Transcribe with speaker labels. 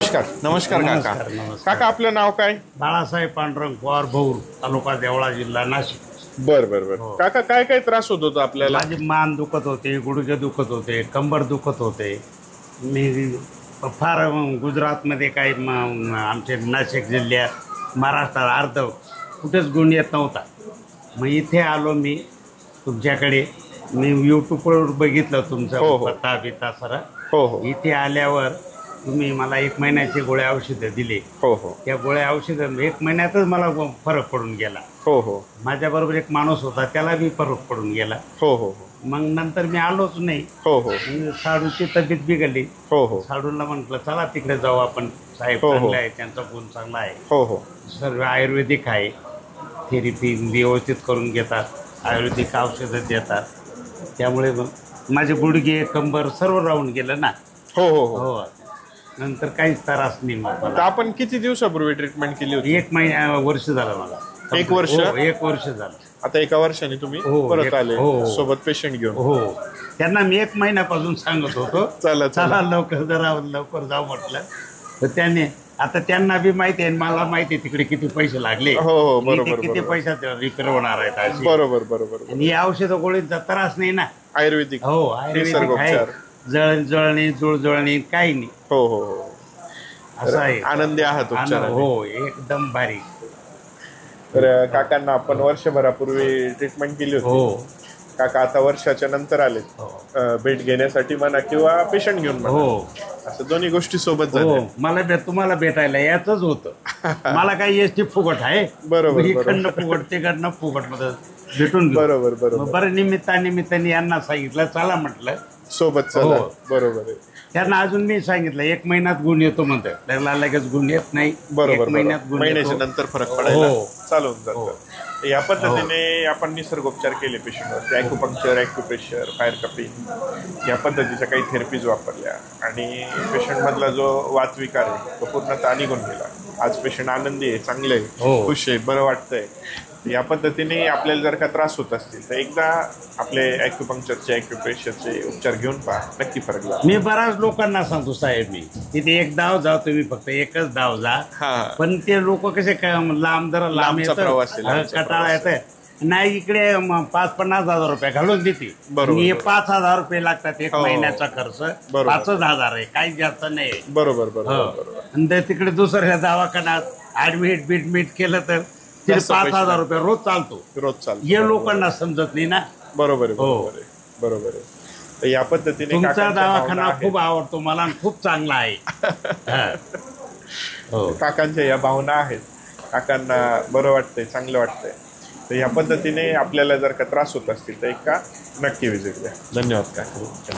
Speaker 1: नमस्कार नमस्कार काका. काका आपलं नाव काय?
Speaker 2: बाळासाहेब पांडुरंग पवार भौर, तालुका देवळा, जिल्हा नाशिक.
Speaker 1: बर बर बर. काका काय काय त्रास होत होता आपल्याला?
Speaker 2: माझी मान दुखत होते, गुडघे दुखत होते, कंबर दुखत होते. मी फार गुजरातमध्ये काही आमचे नाशिक जिल्ह्यात, महाराष्ट्रात अर्ध कुठेच गुण येत नव्हता. मग इथे आलो मी तुमच्याकडे. मी यूट्यूबवर बघितलं तुमचा पत्ता बिता सर. इथे आल्यावर तुम्ही मला 1 महिन्याची गोळ्या औषधं दिले. त्या गोळ्या औषधं 1 महिन्यातच मला फरक पडून गेला. माझ्याबरोबर एक माणूस होता, त्याला बी फरक पडून गेला. मग नंतर मी आलोच नाही. साडूची तब्येत बिघडली. साडूला म्हटलं चला तिकडे जाऊ आपण, साहेब चांगले आहे, त्यांचा गुण चांगला आहे, सर्व आयुर्वेदिक आहे, थेरपी व्यवस्थित करून घेतात, आयुर्वेदिक औषधं देतात. त्यामुळे माझे गुडघे कंबर सर्व राहून गेलं ना. हो नंतर काहीच त्रास नाही. मग
Speaker 1: आपण किती दिवसापूर्वी ट्रीटमेंट केली होती?
Speaker 2: 1 वर्ष झालं मला.
Speaker 1: 1 वर्ष?
Speaker 2: 1 वर्ष झालं.
Speaker 1: आता 1 वर्षाने तुम्ही परत आले सोबत पेशंट घेऊन.
Speaker 2: त्यांना मी 1 महिन्यापासून सांगत होतो चला लवकर जरा लवकर जाऊ म्हटलं. तर त्यांना बी माहिती आहे, मला माहिती आहे तिकडे किती पैसे लागले, किती पैशात रिपेअर होणार आहेत.
Speaker 1: बरोबर बरोबर.
Speaker 2: आणि औषध गोळींचा त्रास नाही ना.
Speaker 1: आयुर्वेदिक.
Speaker 2: आयुर्वेदिक आहे. जळणी जुळजुळणी काही नाही. असं आहे.
Speaker 1: आनंदी आहात?
Speaker 2: हो एकदम भारी.
Speaker 1: तर काकांना आपण वर्षभरापूर्वी ट्रीटमेंट केली होती. काका आता वर्षाच्या नंतर आले भेट घेण्यासाठी म्हणा किंवा पेशंट घेऊन म्हणा, असं दोन्ही गोष्टी सोबत झाल्या.
Speaker 2: मला तुम्हाला भेटायला याचंच होतं. मला काही एसटी फुकट आहे.
Speaker 1: बरोबर.
Speaker 2: इकडनं फुकट तिकडनं फुकट मध्ये भेटून
Speaker 1: बरोबर बरोबर.
Speaker 2: बरं निमित्ताने यांना सांगितलं चला म्हटलं सोबत
Speaker 1: चला. बरोबर आहे.
Speaker 2: त्यांना अजून मी सांगितलं 1 महिन्यात गुण येतो म्हणतात. त्याला लगेच गुण येत नाही.
Speaker 1: बरोबर.
Speaker 2: महिन्याच्या
Speaker 1: नंतर फरक पडायला चालून जातं. या पद्धतीने आपण निसर्गोपचार केले पेशंटवरती. ॲक्युपंक्चर, ॲक्युप्रेशर, फायर कपिंग या पद्धतीच्या काही थेरपीज वापरल्या आणि पेशंटमधला जो वातविकार आहे तो पूर्णतः निघून गेला. आज पेशंट आनंदी आहे, चांगले आहे, खुश आहे, बरं वाटतंय. या पद्धतीने आपल्याला जर का त्रास होत असतील तर एकदा आपले ॲक्युपंक्चरचे, ॲक्युप्रेशरचे उपचार घेऊन पहा, नक्की फरक लागतो.
Speaker 2: मी बऱ्याच लोकांना सांगतो साहेब, मी तिथे 1 धाव जा, तुम्ही फक्त 1च धाव जा. पण ते लोक कसे लांब कटाळा येत नाही. इकडे 50-50 हजार रुपये घालून देते. 5,000 रुपये लागतात 1 महिन्याचा खर्च. 5,000 आहे, काही जास्त नाही.
Speaker 1: बरोबर.
Speaker 2: आणि तिकडे दुसऱ्या दवाखान्यात ऍडमिट केलं तर 5,000 रुपये रोज चालतो. हे लोकांना समजत नाही ना.
Speaker 1: बरोबर आहे. तर या पद्धतीने
Speaker 2: तुमचा दवाखाना खूप आवडतो मला, खूप चांगला आहे.
Speaker 1: काकांच्या या भावना आहेत. काकांना बरं वाटतंय, चांगलं वाटतंय. तर या पद्धतीने आपल्याला जर का त्रास होत असतील तर नक्की व्हिजिट द्या. धन्यवाद काका.